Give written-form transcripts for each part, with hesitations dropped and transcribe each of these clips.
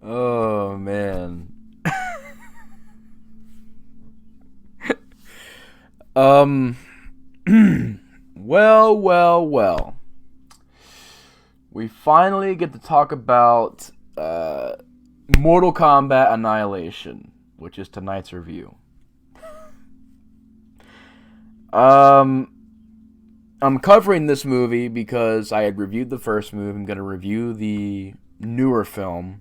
Oh man. Um. well. We finally get to talk about Mortal Kombat Annihilation, which is tonight's review. Um, I'm covering this movie because I had reviewed the first movie. I'm going to review the newer film.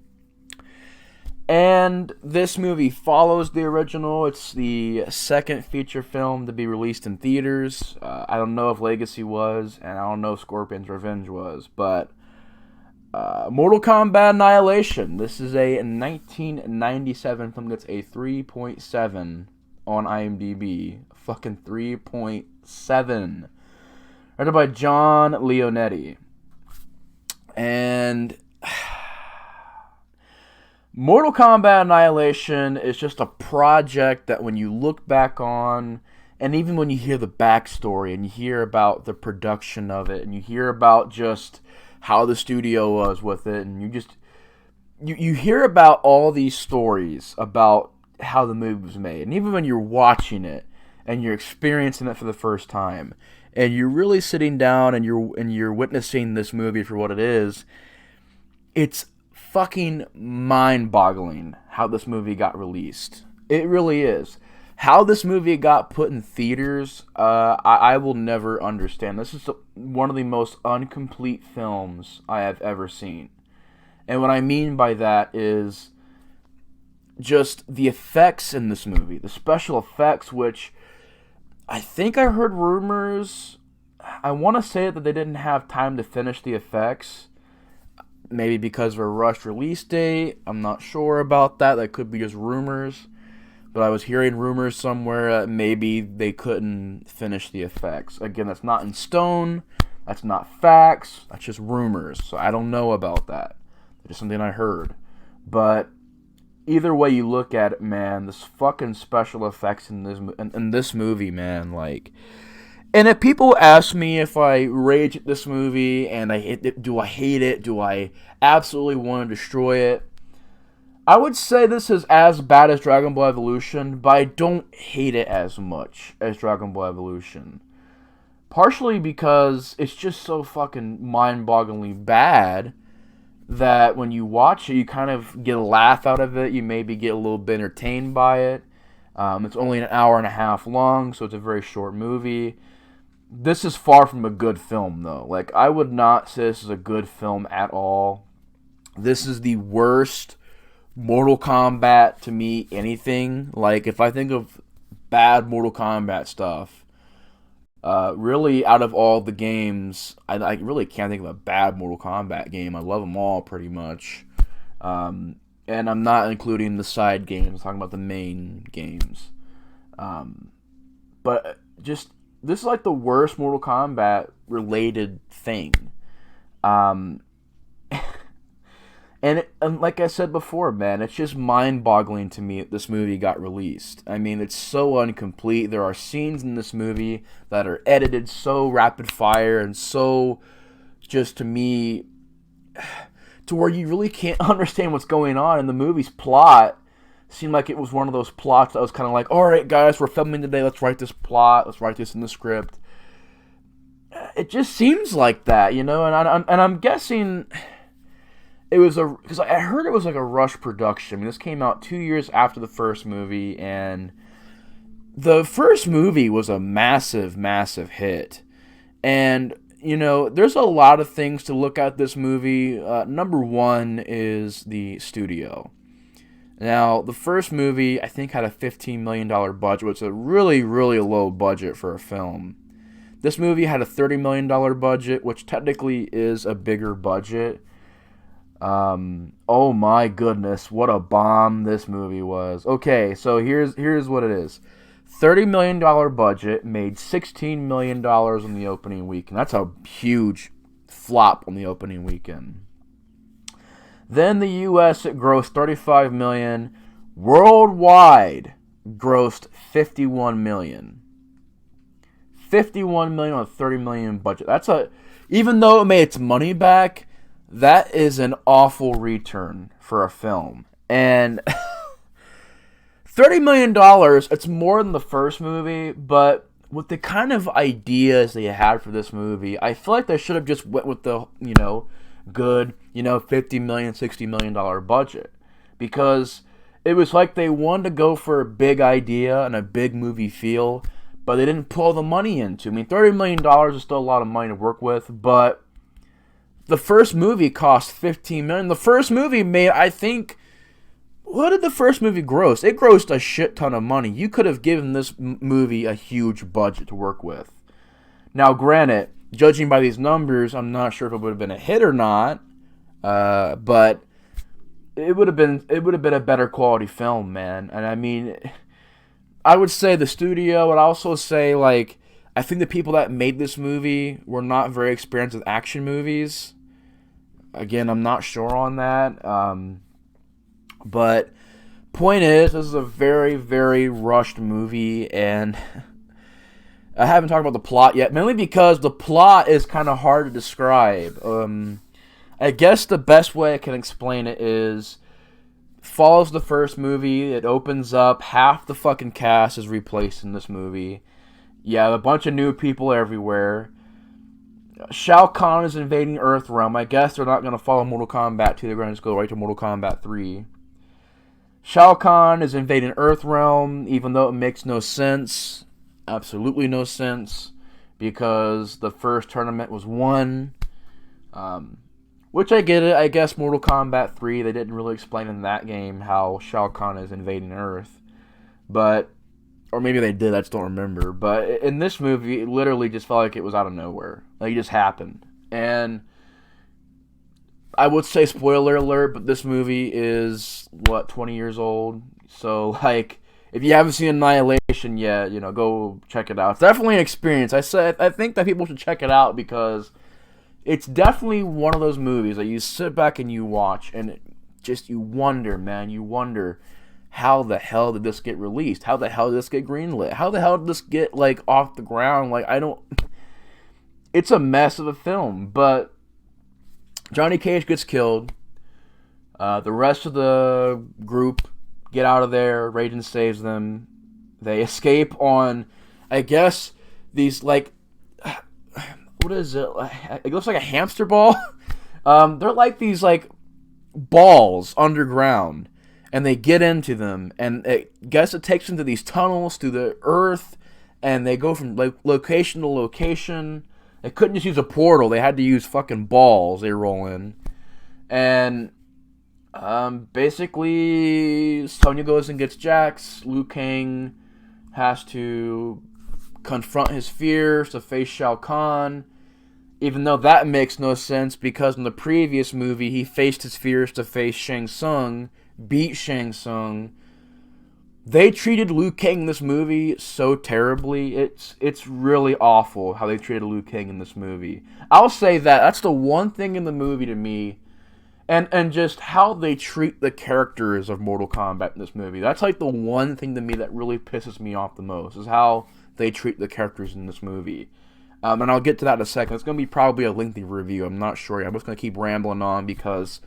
And this movie follows the original. It's the second feature film to be released in theaters. I don't know if Legacy was, and I don't know if Scorpion's Revenge was, but Mortal Kombat Annihilation. This is a 1997 film. Gets a 3.7 on IMDb. Fucking 3.7. Written by John Leonetti. And Mortal Kombat Annihilation is just a project that when you look back on, and even when you hear the backstory and you hear about the production of it, and you hear about just how the studio was with it, and you hear about all these stories about how the movie was made, and even when you're watching it and you're experiencing it for the first time, and you're really sitting down and you're witnessing this movie for what it is, it's fucking mind-boggling how this movie got released. It really is. How this movie got put in theaters, I will never understand. This is one of the most incomplete films I have ever seen. And what I mean by that is just the effects in this movie. The special effects, which I think I heard rumors. I want to say that they didn't have time to finish the effects. Maybe because of a rushed release date. I'm not sure about that. That could be just rumors. But I was hearing rumors somewhere that maybe they couldn't finish the effects. Again, that's not in stone. That's not facts. That's just rumors. So I don't know about that. It's just something I heard. But either way you look at it, man, this fucking special effects in this movie, man, like. And if people ask me if I rage at this movie and do I hate it? Do I absolutely want to destroy it? I would say this is as bad as Dragon Ball Evolution, but I don't hate it as much as Dragon Ball Evolution. Partially because it's just so fucking mind-bogglingly bad that when you watch it, you kind of get a laugh out of it. You maybe get a little bit entertained by it. It's only an hour and a half long, so it's a very short movie. This is far from a good film, though. Like, I would not say this is a good film at all. This is the worst Mortal Kombat, to me, anything. Like, if I think of bad Mortal Kombat stuff, really, out of all the games, I really can't think of a bad Mortal Kombat game. I love them all, pretty much. And I'm not including the side games. I'm talking about the main games. But just, this is like the worst Mortal Kombat related thing. And like I said before, man, it's just mind-boggling to me that this movie got released. I mean, it's so incomplete. There are scenes in this movie that are edited so rapid fire and so, just to me, to where you really can't understand what's going on. And the movie's plot seemed like it was one of those plots that was kind of like, all right, guys, we're filming today. Let's write this plot. Let's write this in the script. It just seems like that, you know. And I'm guessing it was because I heard it was like a rush production. I mean, this came out 2 years after the first movie, and the first movie was a massive, massive hit. And you know, there's a lot of things to look at this movie. Number one is the studio. Now, the first movie, I think, had a $15 million budget, which is a really, really low budget for a film. This movie had a $30 million budget, which technically is a bigger budget. Oh my goodness, what a bomb this movie was. Okay, so here's what it is. $30 million budget, made $16 million on the opening weekend. That's a huge flop on the opening weekend. Then the U.S. it grossed $35 million. Worldwide grossed $51 million. $51 million on a $30 million budget. Even though it made its money back, that is an awful return for a film. And $30 million, it's more than the first movie, but with the kind of ideas they had for this movie, I feel like they should have just went with the, good, $50 million, $60 million budget. Because it was like they wanted to go for a big idea and a big movie feel, but they didn't put all the money into. I mean, $30 million is still a lot of money to work with, but the first movie cost $15 million. The first movie made, I think, what did the first movie gross? It grossed a shit ton of money. You could have given this movie a huge budget to work with. Now, granted, judging by these numbers, I'm not sure if it would have been a hit or not, but it would have been a better quality film, man. And I mean, I would say the studio would also say, like, I think the people that made this movie were not very experienced with action movies. Again, I'm not sure on that. But point is, this is a very, very rushed movie, and I haven't talked about the plot yet, mainly because the plot is kind of hard to describe. I guess the best way I can explain it is, follows the first movie. It opens up, half the fucking cast is replaced in this movie. Yeah, a bunch of new people everywhere. Shao Kahn is invading Earthrealm. I guess they're not going to follow Mortal Kombat 2. They're going to just go right to Mortal Kombat 3. Shao Kahn is invading Earthrealm, even though it makes no sense. Absolutely no sense. Because the first tournament was won. Which I get it. I guess Mortal Kombat 3, they didn't really explain in that game how Shao Kahn is invading Earth. But, or maybe they did, I just don't remember. But in this movie, it literally just felt like it was out of nowhere. Like, it just happened. And I would say spoiler alert, but this movie is, 20 years old? So, like, if you haven't seen Annihilation yet, go check it out. It's definitely an experience. I think that people should check it out because it's definitely one of those movies that you sit back and you watch, and you wonder, man. You wonder, how the hell did this get released? How the hell did this get greenlit? How the hell did this get, off the ground? It's a mess of a film, but Johnny Cage gets killed. The rest of the group get out of there. Raiden saves them. They escape on, I guess, these, what is it? It looks like a hamster ball. They're like these, balls underground. And they get into them. And I guess it takes them to these tunnels through the earth. And they go from location to location. They couldn't just use a portal. They had to use fucking balls they roll in. And basically, Sonya goes and gets Jax. Liu Kang has to confront his fears to face Shao Kahn. Even though that makes no sense because in the previous movie, he faced his fears to face Shang Tsung, beat Shang Tsung. They treated Liu Kang in this movie so terribly. It's really awful how they treated Liu Kang in this movie. I'll say that's the one thing in the movie to me, and just how they treat the characters of Mortal Kombat in this movie. That's the one thing to me that really pisses me off the most, is how they treat the characters in this movie. And I'll get to that in a second. It's going to be probably a lengthy review. I'm not sure. I'm just going to keep rambling on because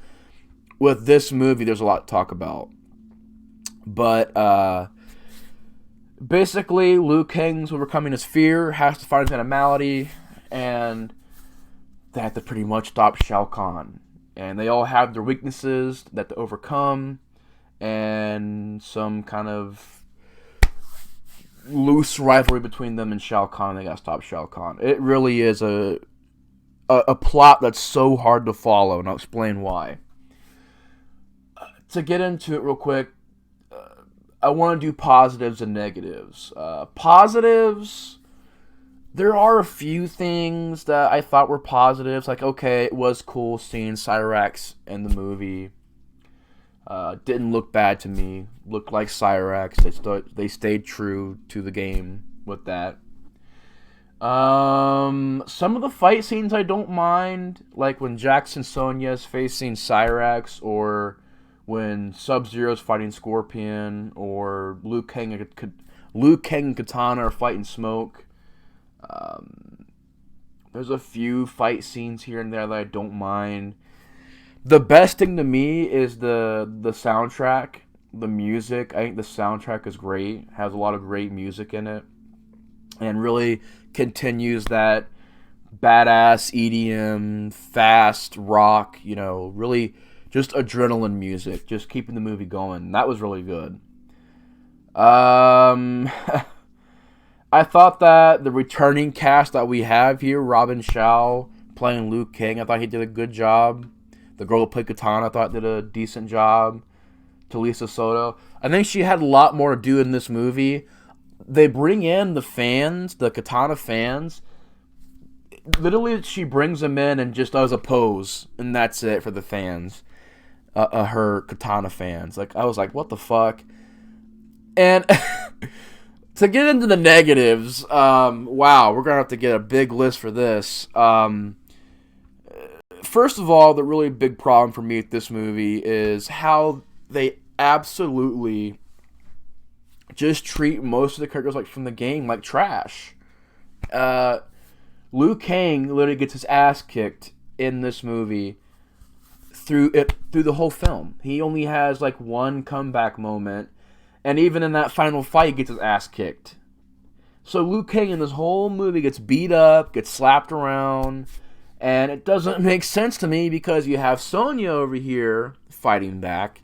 with this movie, there's a lot to talk about. But basically, Liu Kang's overcoming his fear, has to find his animality, and they have to pretty much stop Shao Kahn. And they all have their weaknesses that to overcome, and some kind of loose rivalry between them and Shao Kahn. They gotta stop Shao Kahn. It really is a plot that's so hard to follow, and I'll explain why. To get into it real quick, I want to do positives and negatives. Positives, there are a few things that I thought were positives. Okay, it was cool seeing Cyrax in the movie. Didn't look bad to me. Looked like Cyrax. They stayed true to the game with that. Some of the fight scenes I don't mind, like when Jax and Sonya is facing Cyrax, or when Sub-Zero's fighting Scorpion, or Liu Kang and Katana are fighting Smoke. There's a few fight scenes here and there that I don't mind. The best thing to me is the soundtrack, the music. I think the soundtrack is great. Has a lot of great music in it, and really continues that badass EDM, fast rock. Really just adrenaline music, just keeping the movie going. That was really good. Um, I thought that the returning cast that we have here, Robin Shaw playing Liu Kang, I thought he did a good job. The girl who played Katana, I thought did a decent job. Talisa Soto, I think she had a lot more to do in this movie. They bring in the fans, the Katana fans. Literally, she brings them in and just does a pose, and that's it for the fans. Her Katana fans. Like, I was like, what the fuck? And to get into the negatives, wow, we're gonna have to get a big list for this. First of all, the really big problem for me with this movie is how they absolutely just treat most of the characters like from the game like trash. Liu Kang literally gets his ass kicked in this movie through the whole film. He only has like one comeback moment, and even in that final fight, he gets his ass kicked. So Liu Kang in this whole movie gets beat up, gets slapped around, and it doesn't make sense to me because you have Sonya over here fighting back.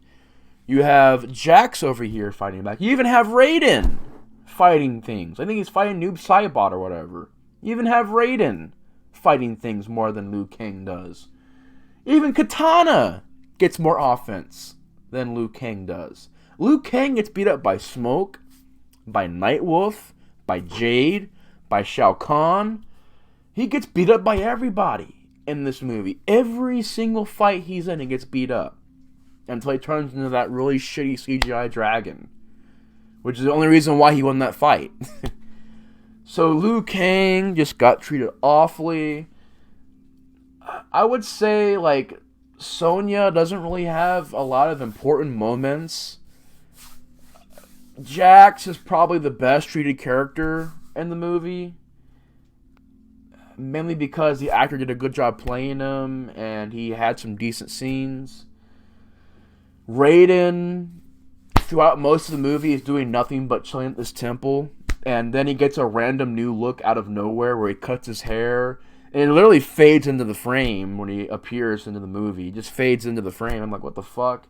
You have Jax over here fighting back. You even have Raiden fighting things. I think he's fighting Noob Saibot or whatever. You even have Raiden fighting things more than Liu Kang does. Even Katana gets more offense than Liu Kang does. Liu Kang gets beat up by Smoke, by Nightwolf, by Jade, by Shao Kahn. He gets beat up by everybody in this movie. Every single fight he's in, he gets beat up. Until he turns into that really shitty CGI dragon. Which is the only reason why he won that fight. So Liu Kang just got treated awfully. I would say, like, Sonya doesn't really have a lot of important moments. Jax is probably the best treated character in the movie. Mainly because the actor did a good job playing him, and he had some decent scenes. Raiden, throughout most of the movie, is doing nothing but chilling at this temple. And then he gets a random new look out of nowhere where he cuts his hair. And it literally fades into the frame when he appears into the movie. He just fades into the frame. I'm like, what the fuck?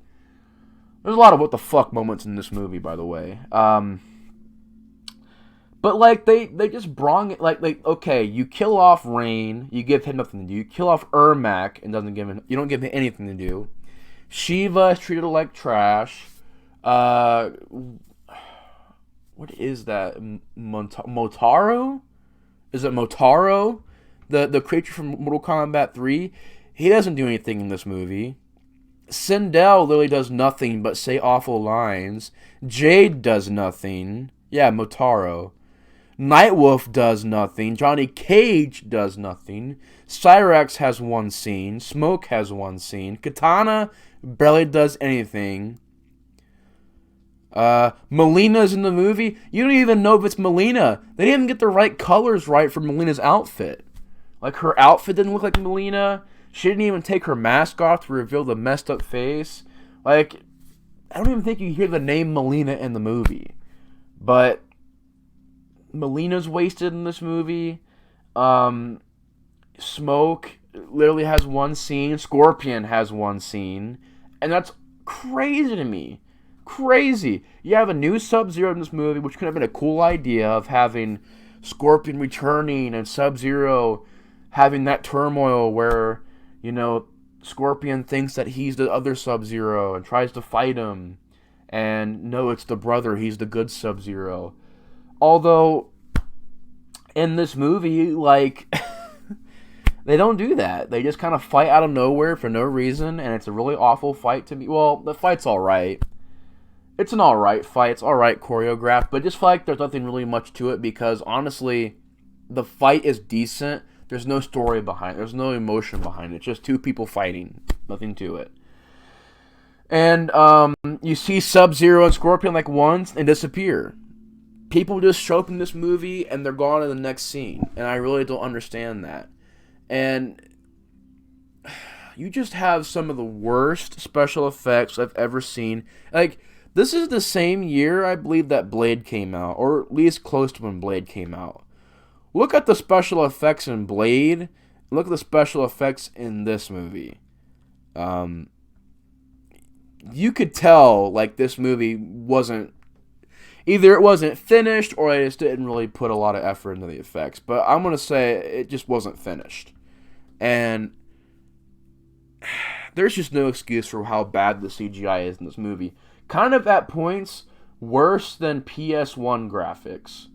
There's a lot of what the fuck moments in this movie, by the way. But, like, they just brung it, like, okay, you kill off Rain, you give him nothing to do. You kill off Ermac and you don't give him anything to do. Shiva is treated like trash. What is that? Motaro? Is it Motaro? The creature from Mortal Kombat 3? He doesn't do anything in this movie. Sindel literally does nothing but say awful lines. Jade does nothing. Yeah, Motaro. Nightwolf does nothing. Johnny Cage does nothing. Cyrax has one scene. Smoke has one scene. Katana barely does anything. Melina's in the movie. You don't even know if it's Melina. They didn't even get the right colors right for Melina's outfit. Like, her outfit didn't look like Melina. She didn't even take her mask off to reveal the messed up face. Like, I don't even think you hear the name Melina in the movie. But Melina's wasted in this movie. Smoke literally has one scene. Scorpion has one scene. And that's crazy to me. Crazy. You have a new Sub-Zero in this movie, which could have been a cool idea of having Scorpion returning and Sub-Zero having that turmoil where, you know, Scorpion thinks that he's the other Sub-Zero and tries to fight him. And no, it's the brother. He's the good Sub-Zero. Although, in this movie, like, they don't do that. They just kind of fight out of nowhere for no reason, and it's a really awful fight to me. Well, the fight's alright. It's an alright fight. It's alright choreographed, but I just feel like there's nothing really much to it because, honestly, the fight is decent. There's no story behind it. There's no emotion behind it. It's just two people fighting. Nothing to it. And you see Sub-Zero and Scorpion like once and disappear. People just show up in this movie and they're gone in the next scene. And I really don't understand that. And you just have some of the worst special effects I've ever seen. Like, this is the same year, I believe, that Blade came out, or at least close to when Blade came out. Look at the special effects in Blade. Look at the special effects in this movie. You could tell, like, this movie wasn't... Either it wasn't finished, or they just didn't really put a lot of effort into the effects. But I'm going to say it just wasn't finished. And there's just no excuse for how bad the CGI is in this movie. Kind of, at points, worse than PS1 graphics.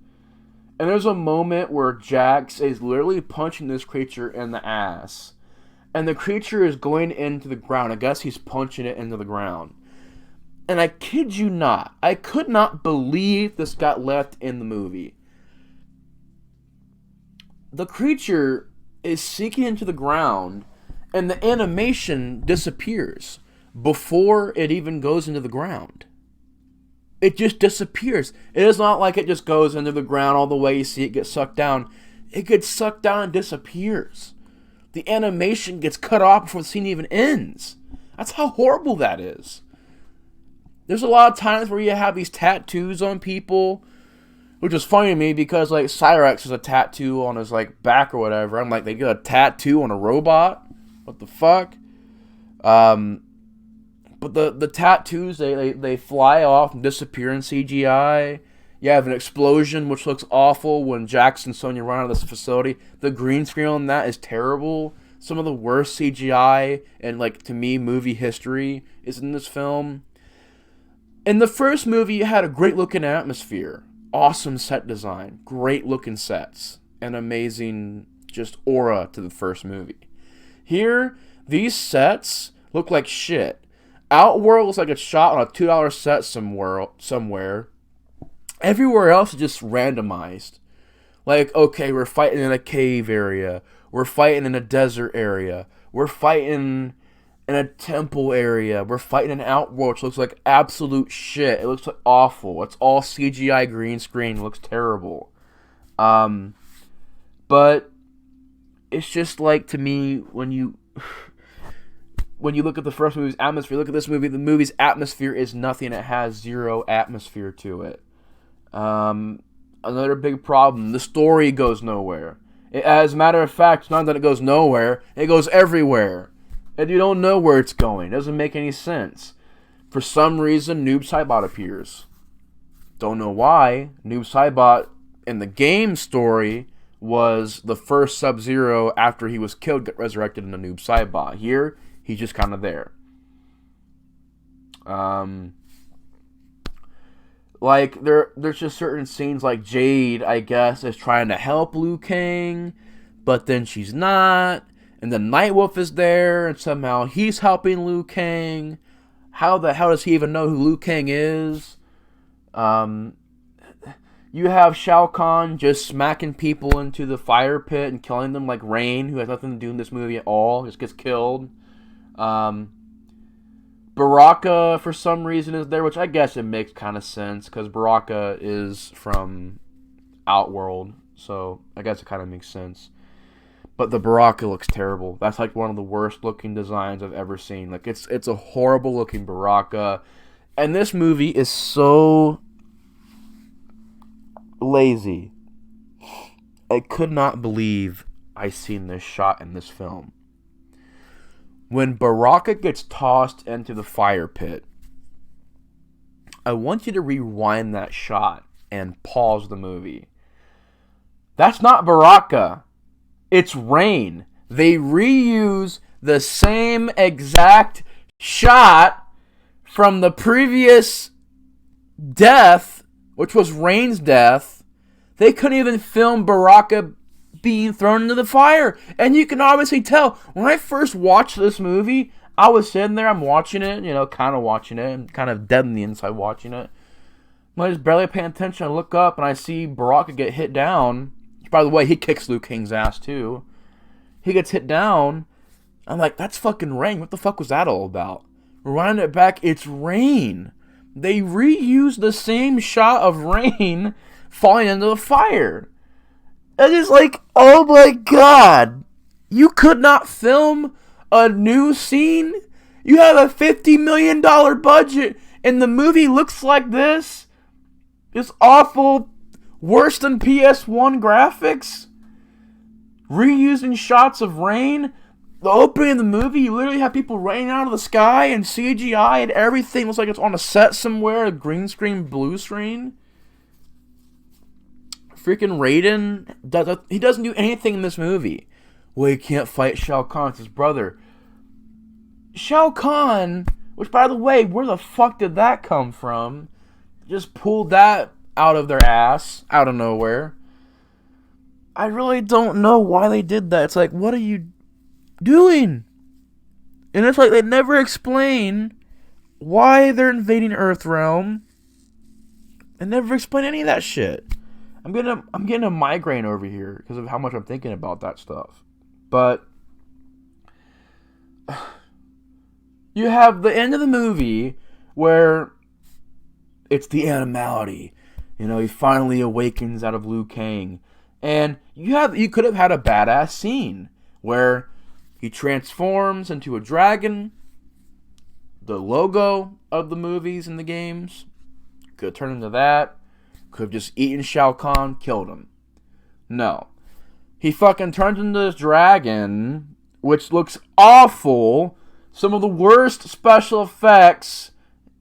And there's a moment where Jax is literally punching this creature in the ass. And the creature is going into the ground. I guess he's punching it into the ground. And I kid you not, I could not believe this got left in the movie. The creature is sinking into the ground, and the animation disappears before it even goes into the ground. It just disappears. It is not like it just goes into the ground all the way, you see it get sucked down. It gets sucked down and disappears. The animation gets cut off before the scene even ends. That's how horrible that is. There's a lot of times where you have these tattoos on people, which is funny to me because, like, Cyrax has a tattoo on his, like, back or whatever. I'm like, they get a tattoo on a robot? What the fuck? But the tattoos, they fly off and disappear in CGI. You have an explosion, which looks awful when Jax and Sonya run out of this facility. The green screen on that is terrible. Some of the worst CGI in, like, to me, movie history is in this film. In the first movie, you had a great-looking atmosphere. Awesome set design. Great-looking sets. An amazing, just, aura to the first movie. Here, these sets look like shit. Outworld looks like it's shot on a $2 set somewhere. Everywhere else is just randomized. Like, okay, we're fighting in a cave area. We're fighting in a desert area. We're fighting in a temple area. We're fighting in Outworld, which looks like absolute shit. It looks like awful. It's all CGI green screen. It looks terrible. But it's just like, to me, when you look at the first movie's atmosphere, look at this movie, the movie's atmosphere is nothing. It has zero atmosphere to it. Another big problem, the story goes nowhere. As a matter of fact, it's not that it goes nowhere, it goes everywhere. And you don't know where it's going. It doesn't make any sense. For some reason, Noob Saibot appears. Don't know why. Noob Saibot, in the game story, was the first Sub-Zero after he was killed, got resurrected into Noob Saibot. Here, he's just kind of there. Like, there's just certain scenes, like Jade, I guess, is trying to help Liu Kang, but then she's not. And then Nightwolf is there, and somehow he's helping Liu Kang. How the hell does he even know who Liu Kang is? You have Shao Kahn just smacking people into the fire pit and killing them, like Rain, who has nothing to do in this movie at all, just gets killed. Baraka, for some reason, is there, which I guess it makes kind of sense, because Baraka is from Outworld, so I guess it kind of makes sense. But the Baraka looks terrible. That's like one of the worst looking designs I've ever seen. Like, it's a horrible looking Baraka. And this movie is so lazy. I could not believe I seen this shot in this film. When Baraka gets tossed into the fire pit, I want you to rewind that shot and pause the movie. That's not Baraka. It's Rain. They reuse the same exact shot from the previous death, which was Rain's death. They couldn't even film Baraka being thrown into the fire. And you can obviously tell, when I first watched this movie, I was sitting there, I'm watching it, kind of watching it, and kind of dead on the inside watching it. I was barely paying attention. I look up and I see Baraka get hit down. By the way, he kicks Liu Kang's ass too. He gets hit down. I'm like, that's fucking Rain. What the fuck was that all about? Rewind it back, it's Rain. They reused the same shot of Rain falling into the fire. And it's like, oh my god. You could not film a new scene? You have a $50 million budget, and the movie looks like this? It's awful, worse than PS1 graphics? Reusing shots of rain? The opening of the movie, you literally have people raining out of the sky and CGI and everything looks like it's on a set somewhere, a green screen, blue screen. Freaking Raiden, he doesn't do anything in this movie. Well, he can't fight Shao Kahn, it's his brother. Shao Kahn, which by the way, where the fuck did that come from? Just pulled that out of their ass, out of nowhere. I really don't know why they did that. It's like, what are you doing? And it's like they never explain why they're invading Earthrealm. They never explain any of that shit. I'm getting a migraine over here because of how much I'm thinking about that stuff. But you have the end of the movie where it's the animality. You know, he finally awakens out of Liu Kang. And you could have had a badass scene where he transforms into a dragon. The logo of the movies and the games could have turned into that. Could have just eaten Shao Kahn, killed him. No. He fucking turns into this dragon, which looks awful. Some of the worst special effects.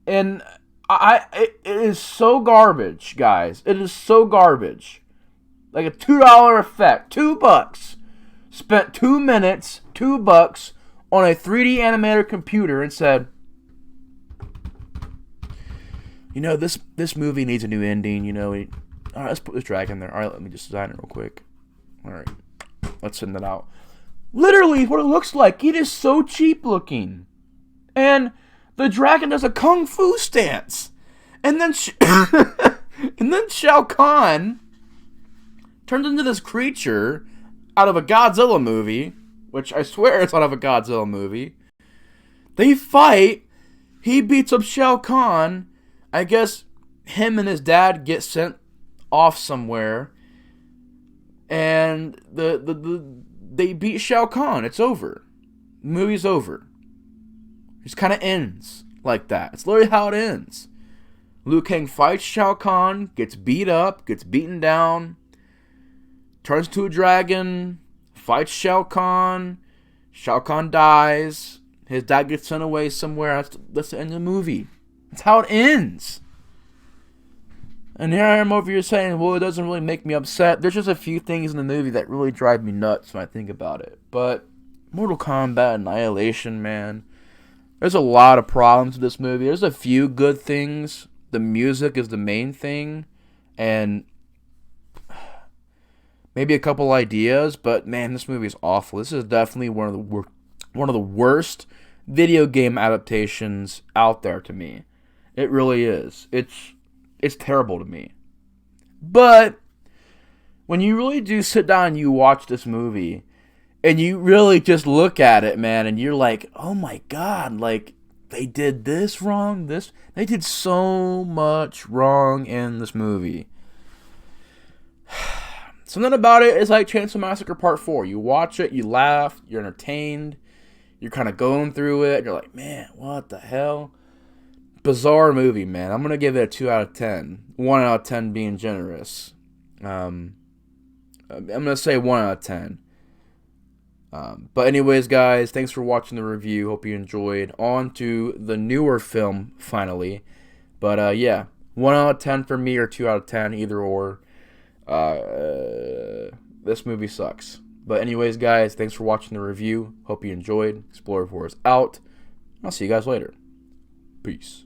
And it is so garbage, guys. It is so garbage. Like a $2 effect. $2. Spent 2 minutes, $2 on a 3D animated computer and said, you know, this movie needs a new ending. You know, alright, let's put this dragon there. Alright, let me just design it real quick. Alright, let's send that out. Literally, what it looks like. It is so cheap looking. And the dragon does a kung fu stance. And then, and then Shao Kahn turns into this creature out of a Godzilla movie, which I swear it's out of a Godzilla movie. They fight. He beats up Shao Kahn. I guess him and his dad get sent off somewhere. And they beat Shao Kahn. It's over. The movie's over. It just kind of ends like that. It's literally how it ends. Liu Kang fights Shao Kahn, gets beat up, gets beaten down, turns to a dragon, fights Shao Kahn. Shao Kahn dies. His dad gets sent away somewhere. That's the end of the movie. That's how it ends. And here I am over here saying, well, it doesn't really make me upset. There's just a few things in the movie that really drive me nuts when I think about it. But Mortal Kombat Annihilation, man. There's a lot of problems with this movie. There's a few good things. The music is the main thing. And maybe a couple ideas. But, man, this movie is awful. This is definitely one of the worst video game adaptations out there to me. It really is. It's terrible to me. But when you really do sit down and you watch this movie and you really just look at it, man, and you're like, oh my God, like they did this wrong, they did so much wrong in this movie. Something about it is like Chainsaw Massacre Part 4. You watch it, you laugh, you're entertained, you're kind of going through it, and you're like, man, what the hell? Bizarre movie, man. I'm going to give it a 2 out of 10. 1 out of 10 being generous. I'm going to say 1 out of 10. But anyways, guys, thanks for watching the review. Hope you enjoyed. On to the newer film, finally. But, yeah, 1 out of 10 for me or 2 out of 10, either or. This movie sucks. But anyways, guys, thanks for watching the review. Hope you enjoyed. Explorer 4 is out. I'll see you guys later. Peace.